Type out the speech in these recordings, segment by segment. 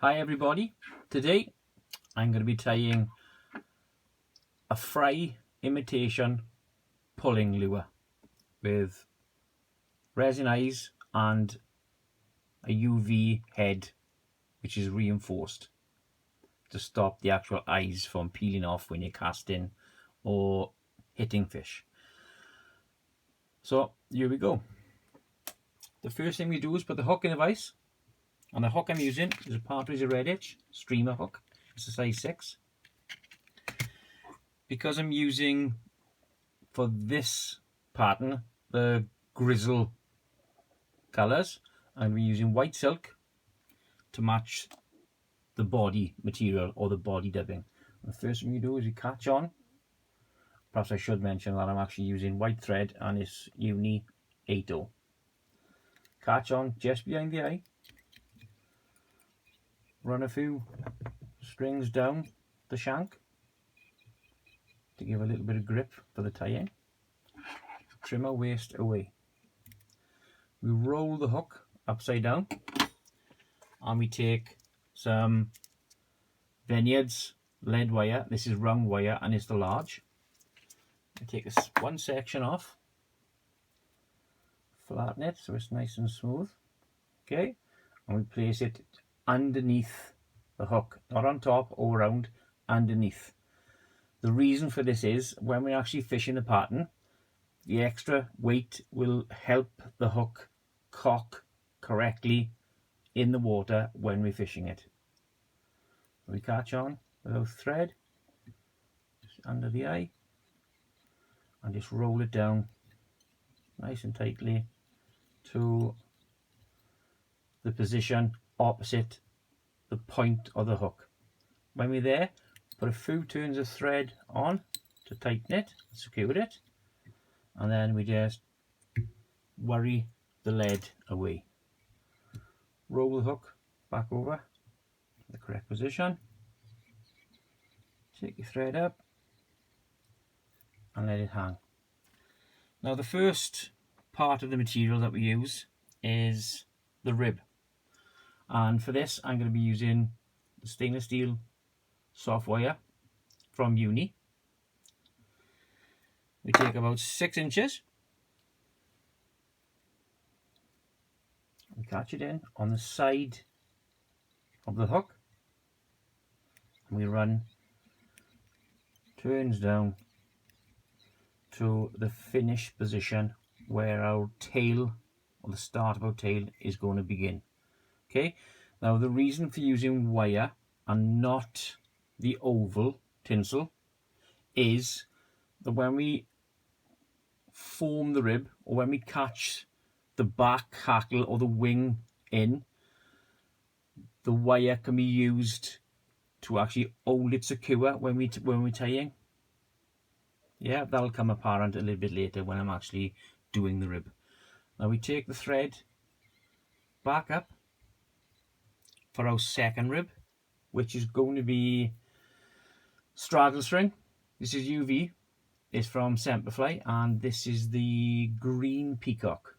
Hi everybody, today I'm going to be tying a fry imitation pulling lure with resin eyes and a UV head which is reinforced to stop the actual eyes from peeling off when you're casting or hitting fish. So here we go. The first thing we do is put the hook in the vise, and the hook I'm using is a Partridge Red Edge streamer hook. It's a size 6. Because I'm using for this pattern the grizzle colours, I'm using white silk to match the body material or the body dubbing. And the first thing you do is you catch on. Perhaps I should mention that I'm actually using white thread and it's Uni 80. Catch on just behind the eye, run a few strings down the shank to give a little bit of grip for the tying. Trim our waist away. We roll the hook upside down and we take some Vineyards lead wire. This is round wire and it's the large. We take one section off, flatten it so it's nice and smooth, okay, and we place it underneath the hook, not on top or around, underneath. The reason for this is when we're actually fishing the pattern, the extra weight will help the hook cock correctly in the water when we're fishing it. We catch on with our thread just under the eye and just roll it down nice and tightly to the position opposite the point of the hook. When we're there, put a few turns of thread on to tighten it, secure it, and then we just worry the lead away. Roll the hook back over the correct position, take your thread up and let it hang. Now the first part of the material that we use is the rib, and for this I'm going to be using the stainless steel soft wire from Uni. We take about 6 inches, we catch it in on the side of the hook and we run turns down to the finish position where our tail, or the start of our tail, is going to begin. Okay, now the reason for using wire and not the oval tinsel is that when we form the rib, or when we catch the back hackle or the wing in, the wire can be used to actually hold it secure when we're tying. Yeah, that'll come apparent a little bit later when I'm actually doing the rib. Now we take the thread back up for our second rib, which is going to be straddle string. This is UV, it's from Semperfli, and this is the green peacock.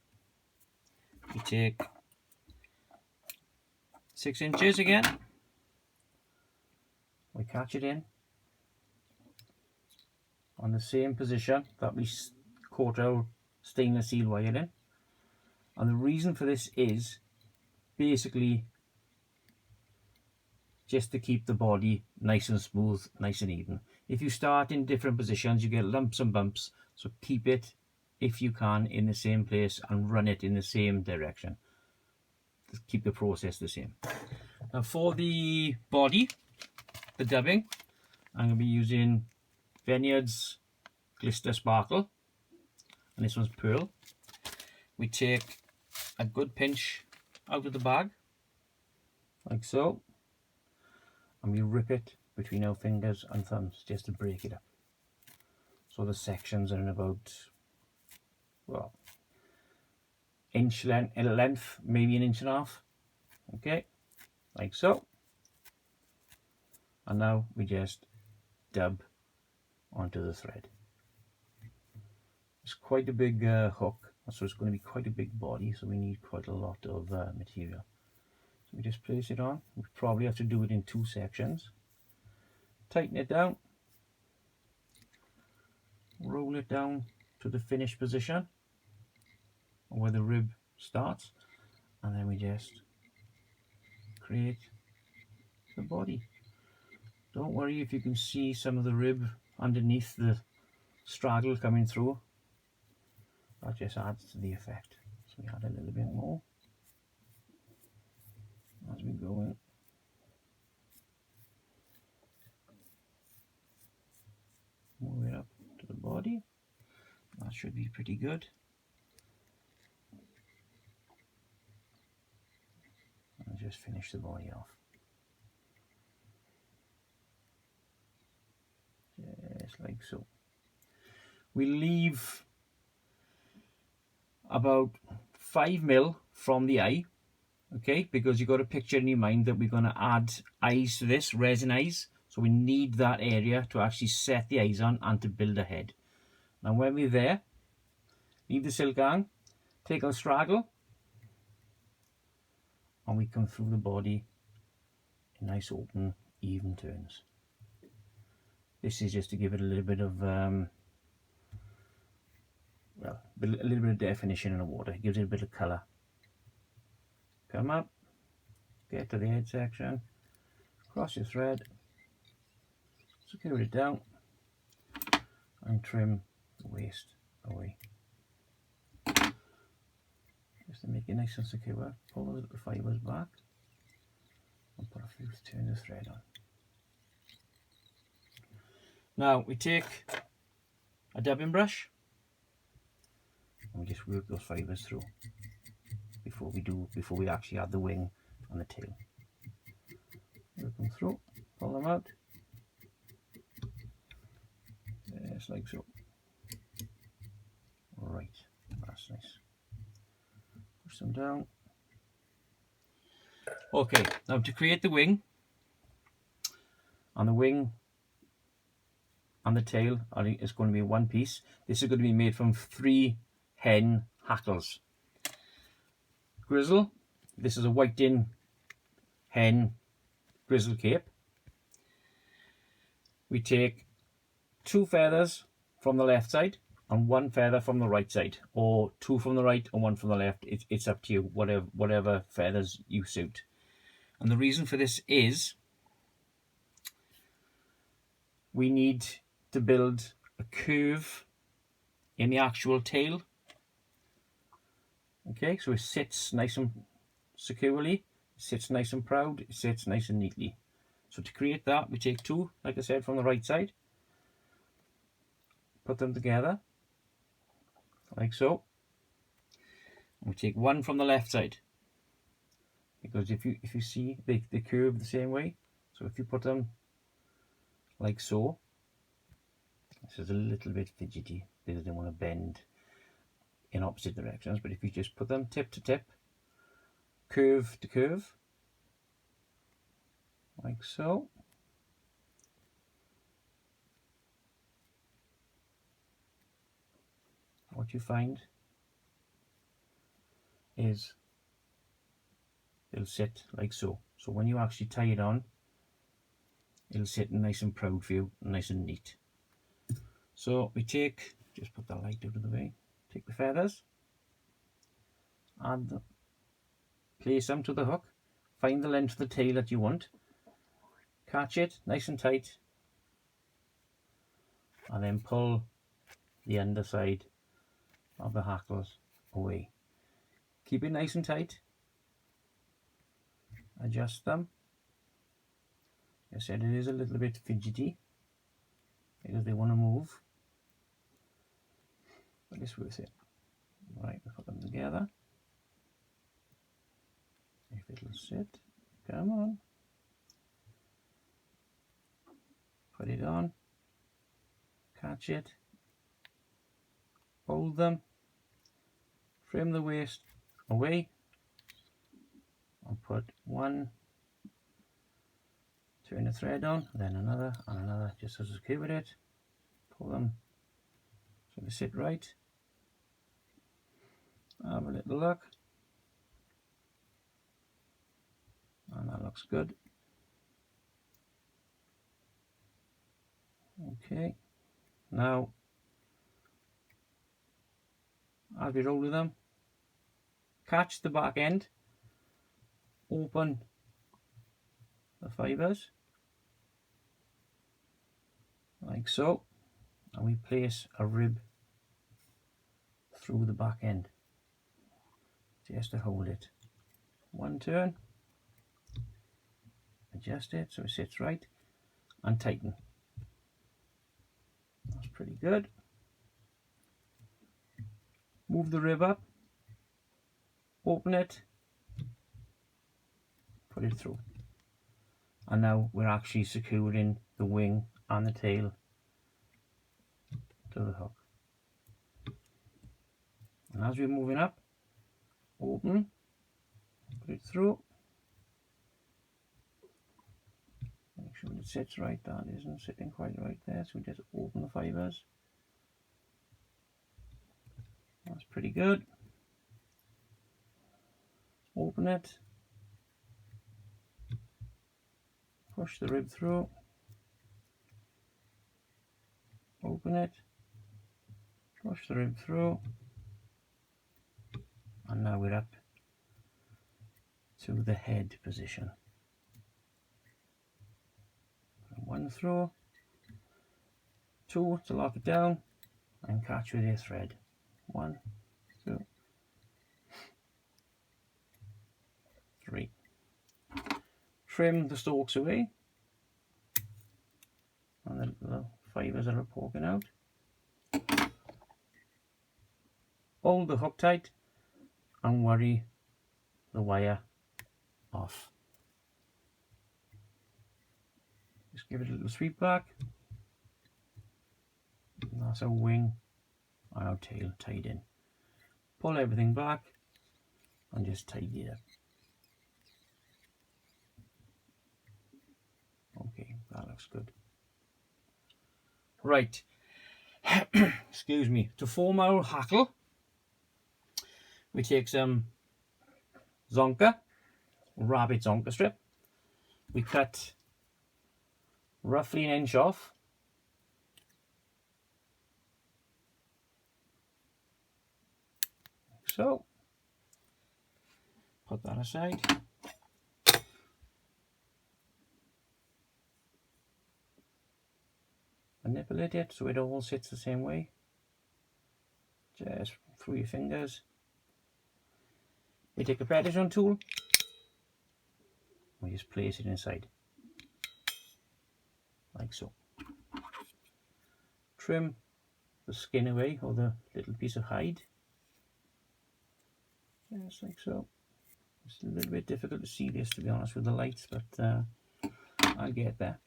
We take 6 inches again, we catch it in on the same position that we caught our stainless steel wire in, and the reason for this is basically just to keep the body nice and smooth, nice and even. If you start in different positions you get lumps and bumps, so keep it, if you can, in the same place and run it in the same direction. Just keep the process the same. Now for the body, the dubbing, I'm going to be using Vineyards Glister Sparkle, and this one's pearl. We take a good pinch out of the bag, like so, and we rip it between our fingers and thumbs just to break it up. So the sections are in about, well, inch length, maybe an inch and a half. Okay, like so. And now we just dub onto the thread. It's quite a big hook, so it's going to be quite a big body, so we need quite a lot of material. So we just place it on. We probably have to do it in 2 sections. Tighten it down. Roll it down to the finished position where the rib starts, and then we just create the body. Don't worry if you can see some of the rib underneath the straddle coming through. That just adds to the effect. So we add a little bit more as we go in. Move it up to the body. That should be pretty good. And just finish the body off. Just like so. We leave about 5 mil from the eye, okay, because you've got a picture in your mind that we're going to add eyes to this, resin eyes. So we need that area to actually set the eyes on and to build a head. Now when we're there, leave the silk hang, take our straddle, and we come through the body in nice open even turns. This is just to give it a little bit of well, a little bit of definition in the water. It gives it a bit of colour. Come up, get to the head section, cross your thread, secure it down, and trim the waist away. Just to make it nice and secure, pull those little fibres back and put a few turns of thread on. Now we take a dubbing brush and we just work those fibres through before we actually add the wing and the tail. Work them through, pull them out, just like so. Right, that's nice. Push them down. Okay, now to create the wing, and the wing and the tail is going to be one piece. This is going to be made from 3 hen hackles. Grizzle, this is a whiting hen grizzle cape. We take 2 feathers from the left side and 1 feather from the right side, or 2 from the right and 1 from the left. It's up to you, whatever feathers you suit. And the reason for this is we need to build a curve in the actual tail. Okay, so it sits nice and securely, it sits nice and proud, it sits nice and neatly. So to create that, we take 2, like I said, from the right side, put them together, like so. And we take 1 from the left side, because if you see, they curve the same way. So if you put them like so, this is a little bit fidgety because they want to bend in opposite directions, but if you just put them tip to tip, curve to curve, like so, what you find is they'll sit like so. So when you actually tie it on, it'll sit nice and proud for you, nice and neat. So we take, just put the light out of the way, take the feathers, and place them to the hook, find the length of the tail that you want, catch it nice and tight, and then pull the underside of the hackles away. Keep it nice and tight, adjust them. Like I said, it is a little bit fidgety because they want to move, but it's worth it. Right, we put them together. If it'll sit, come on. Put it on, catch it, hold them, trim the waist away, and put 1, turn the thread on, then another and another, just to secure it. Pull them so they sit right. Have a little look. And that looks good. Okay, now as we roll with them, catch the back end, open the fibres like so, and we place a rib through the back end just to hold it. One turn, adjust it so it sits right, and tighten. That's pretty good. Move the rib up, open it, put it through. And now we're actually securing the wing and the tail to the hook. And as we're moving up, open, put it through. Make sure it sits right. That isn't sitting quite right there, so we just open the fibres. That's pretty good. Open it, push the rib through, open it, push the rib through, and now we're up to the head position. One through, two to lock it down, and catch with your thread. 1, 2, 3. Trim the stalks away and the fibres that are poking out. Hold the hook tight and worry the wire off. Just give it a little sweep back. And that's our wing and our tail tied in. Pull everything back and just tidy it up. Okay, that looks good. Right, excuse me. To form our hackle, we take some Zonka, rabbit Zonka strip. We cut roughly 1 inch off. So, put that aside. Manipulate it so it all sits the same way. Just through your fingers. We take a precision tool. We just place it inside. Like so. Trim the skin away, or the little piece of hide. Just like so. It's a little bit difficult to see this, to be honest, with the lights, but I'll get there.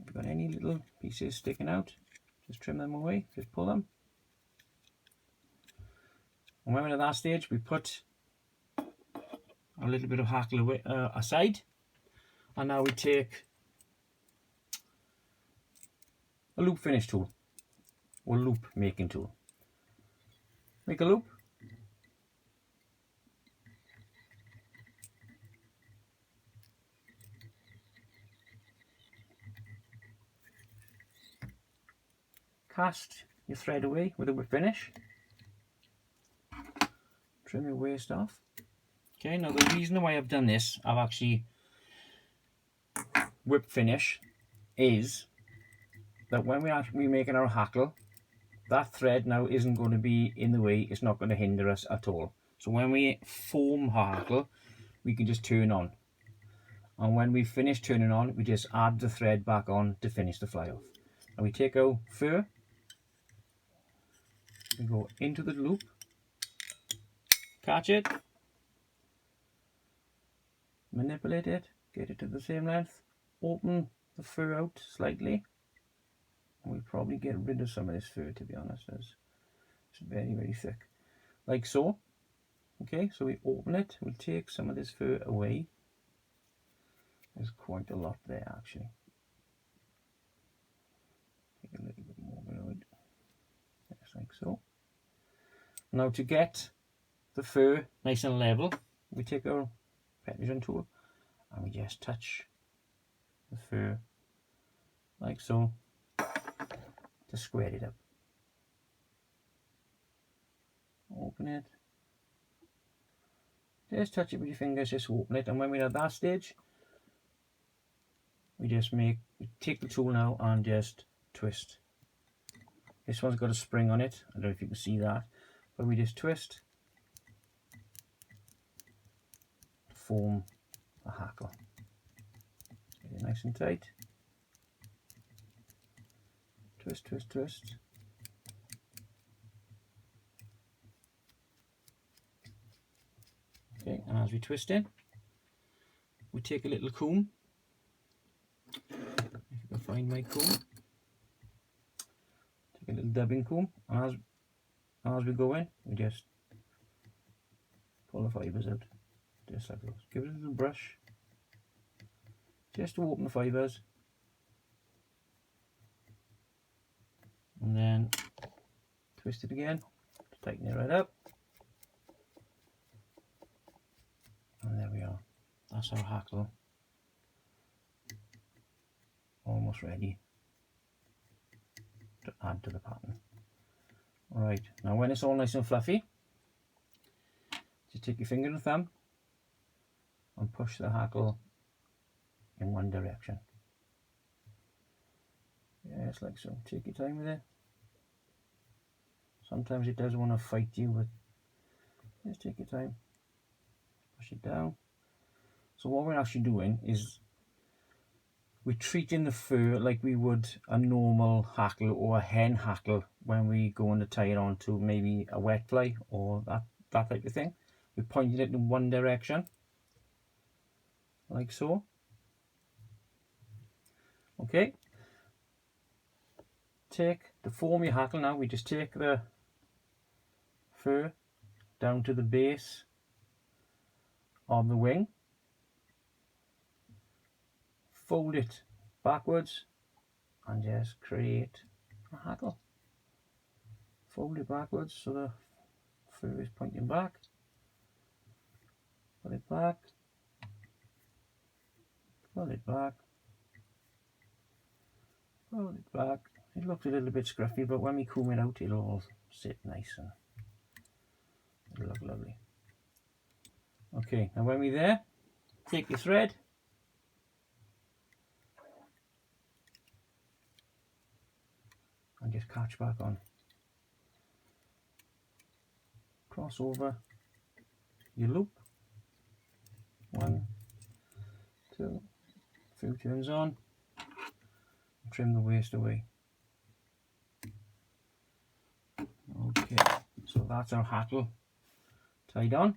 If you've got any little pieces sticking out, just trim them away, just pull them. And when we're at that stage, we put a little bit of hackle away, aside, and now we take a loop finish tool, or loop making tool. Make a loop. Cast your thread away with a whip finish. Trim your waste off. Okay, now the reason why I've done this, I've actually whip finish, is that when we're making our hackle, that thread now isn't going to be in the way, it's not going to hinder us at all. So when we form our hackle, we can just turn on. And when we finish turning on, we just add the thread back on to finish the fly off. And we take our fur, we go into the loop, catch it, manipulate it, get it to the same length, open the fur out slightly. We'll probably get rid of some of this fur, to be honest, as it's very, very thick. Like so. Okay, so we open it, we'll take some of this fur away. There's quite a lot there, actually. Take a little bit more below it. Just like so. Now to get the fur nice and level, we take our precision tool and we just touch the fur like so to square it up. Open it, just touch it with your fingers, just open it, and when we're at that stage, we just take the tool now and just twist. This one's got a spring on it, I don't know if you can see that, but we just twist to form a hackle. Get it nice and tight. Twist, twist, twist. Okay, and as we twist in, we take a little comb. If you can find my comb, take a little dubbing comb, and as we go in, we just pull the fibres out, just like this. Give it a little brush, just to open the fibres, and then twist it again to tighten it right up. And there we are. That's our hackle, almost ready to add to the pattern. Alright, now when it's all nice and fluffy, just take your finger and thumb and push the hackle in one direction. Yes, like so. Take your time with it. Sometimes it does want to fight you, but just take your time. Push it down. So what we're actually doing is we're treating the fur like we would a normal hackle or a hen hackle when we go and tie it onto maybe a wet fly or that type of thing. We're pointing it in one direction, like so. Okay. To form your hackle now, we just take the fur down to the base of the wing, fold it backwards and just create a hackle. Fold it backwards so the fur is pointing back. Pull it back. Pull it back. Pull it back. It looks a little bit scruffy, but when we comb it out, it'll all sit nice and it'll look lovely. Okay, now when we're there, take your thread and just catch back on. Cross over your loop. 1, 2, a few turns on. Trim the waste away. Okay, so that's our hackle tied on.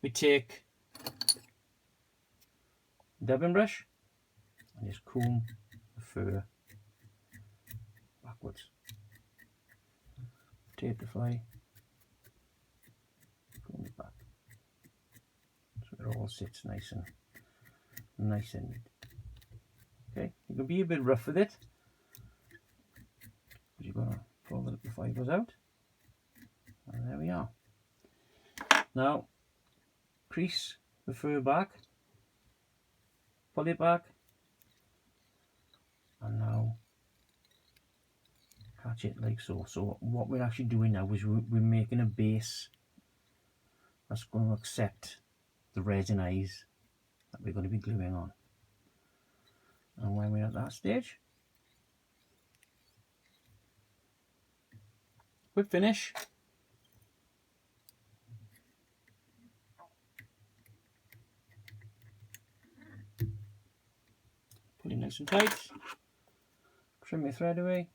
We take a dubbing brush and just comb the fur backwards. Tape the fly, comb it back, so it all sits nice and neat. Okay, you can be a bit rough with it, but you're gonna pull the little fibres out, and there we are. Now, crease the fur back, pull it back, and now catch it like so. So what we're actually doing now is we're making a base that's going to accept the resin eyes that we're going to be gluing on. And when we're at that stage, quick finish. Pull it nice and tight. Trim your thread away.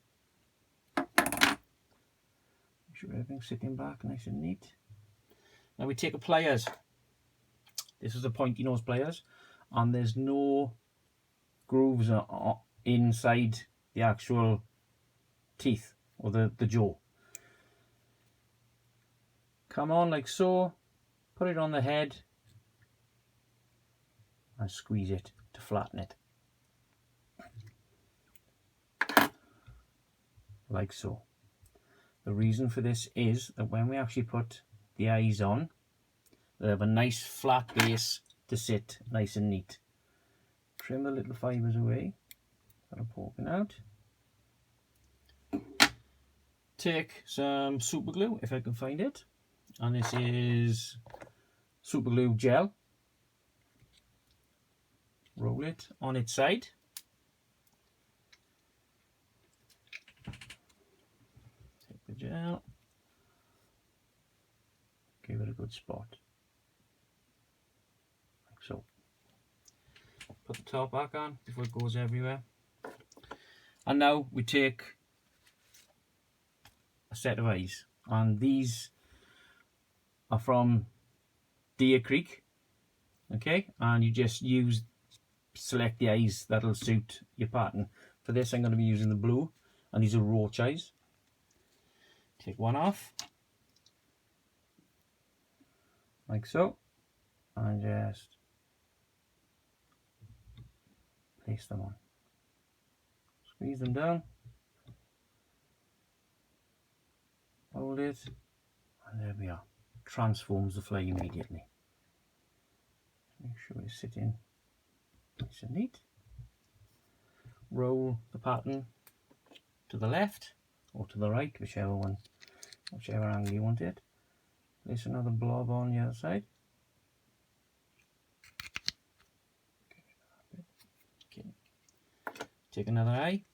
Make sure everything's sitting back nice and neat. Now we take a pliers. This is a pointy nose pliers, and there's no grooves inside the actual teeth or the jaw. Come on like so, put it on the head and squeeze it to flatten it. Like so. The reason for this is that when we actually put the eyes on, they have a nice flat base to sit nice and neat. Trim the little fibres away that are poking out. Take some super glue if I can find it, and this is super glue gel. Roll it on its side. Take the gel, give it a good spot, like so. Put the top back on before it goes everywhere. And now we take a set of eyes, and these are from Deer Creek, okay, and you just select the eyes that'll suit your pattern. For this I'm going to be using the blue, and these are roach eyes. Take one off, like so, and just place them on. Squeeze them down, hold it, and there we are. Transforms the fly immediately. Make sure it's sitting nice and neat. Roll the pattern to the left or to the right, whichever angle you want it. Place another blob on the other side. Okay. Take another eye.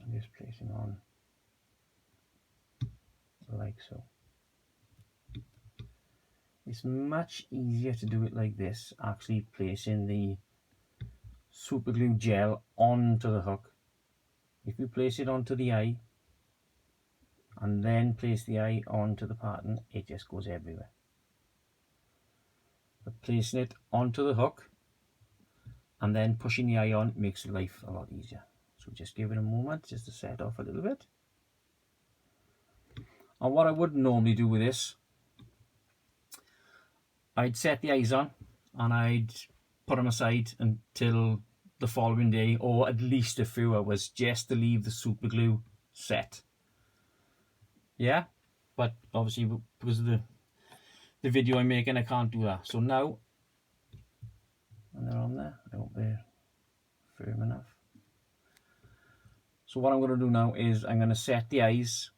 And just place him on like so. It's much easier to do it like this, actually placing the super glue gel onto the hook. If you place it onto the eye and then place the eye onto the pattern, it just goes everywhere. But placing it onto the hook and then pushing the eye on makes life a lot easier. So just give it a moment just to set off a little bit. And what I would normally do with this, I'd set the eyes on and I'd put them aside until the following day, or at least a few hours, just to leave the super glue set. Yeah, but obviously because of the video I'm making, I can't do that. So now, and they're on there, I hope they're firm enough. So what I'm going to do now is I'm going to set the eyes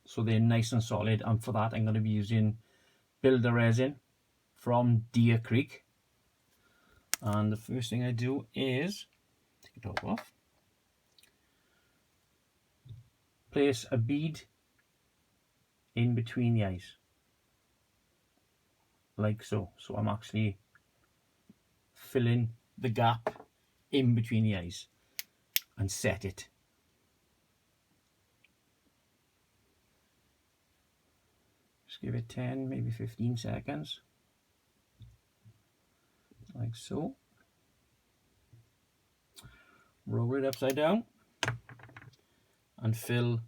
so they're nice and solid, and for that I'm going to be using Builder resin from Deer Creek. And the first thing I do is take the top off, place a bead in between the eyes, like so. So I'm actually filling the gap in between the eyes and set it. Just give it 10, maybe 15 seconds, like so. Roll it upside down and fill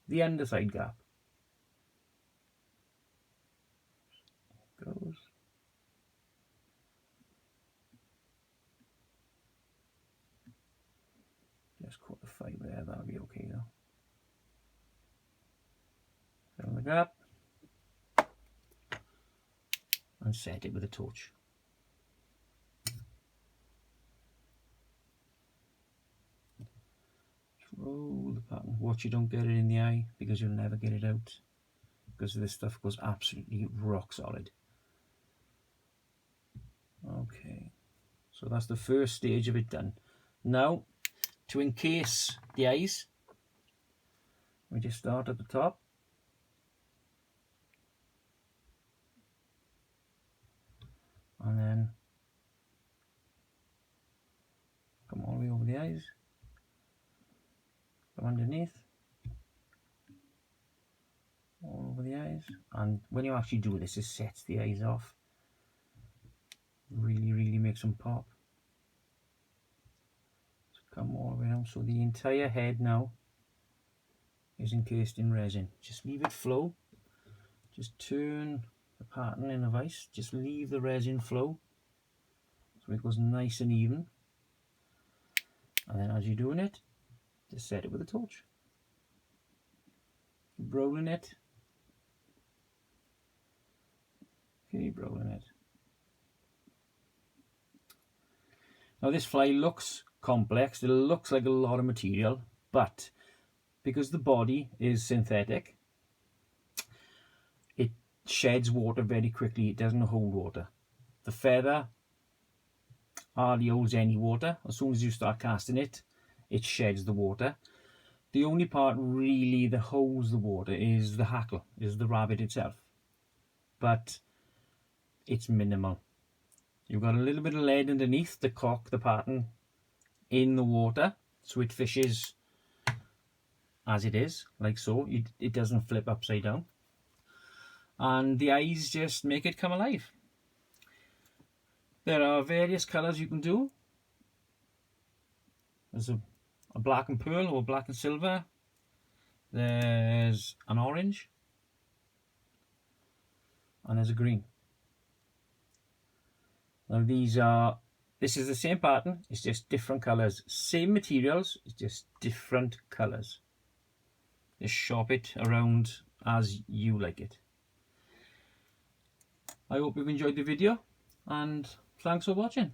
the underside gap. Goes. Just cut the fibre there, that'll be okay though. Fill the gap and set it with a torch. Roll the pattern. Watch you don't get it in the eye, because you'll never get it out, because this stuff goes absolutely rock solid. Okay, so that's the first stage of it done. Now, to encase the eyes, we just start at the top. And then come all the way over the eyes. Go underneath, all over the eyes, and when you actually do this, it sets the eyes off. Really makes them pop. So come all the way down, so the entire head now is encased in resin. Just leave it flow. Just turn the pattern in a vise. Just leave the resin flow so it goes nice and even. And then as you're doing it, just set it with a torch. Keep rolling it keep rolling it. Now this fly looks complex, it looks like a lot of material, but because the body is synthetic, it sheds water very quickly, it doesn't hold water. The feather hardly holds any water. As soon as you start casting it, it sheds the water. The only part really that holds the water is the hackle, is the rabbit itself. But it's minimal. You've got a little bit of lead underneath to cock the pattern in the water, so it fishes as it is, like so. It doesn't flip upside down. And the eyes just make it come alive. There are various colours you can do. There's a black and pearl or black and silver. There's an orange. And there's a green. Now this is the same pattern, it's just different colours. Same materials, it's just different colours. Just shop it around as you like it. I hope you've enjoyed the video and thanks for watching.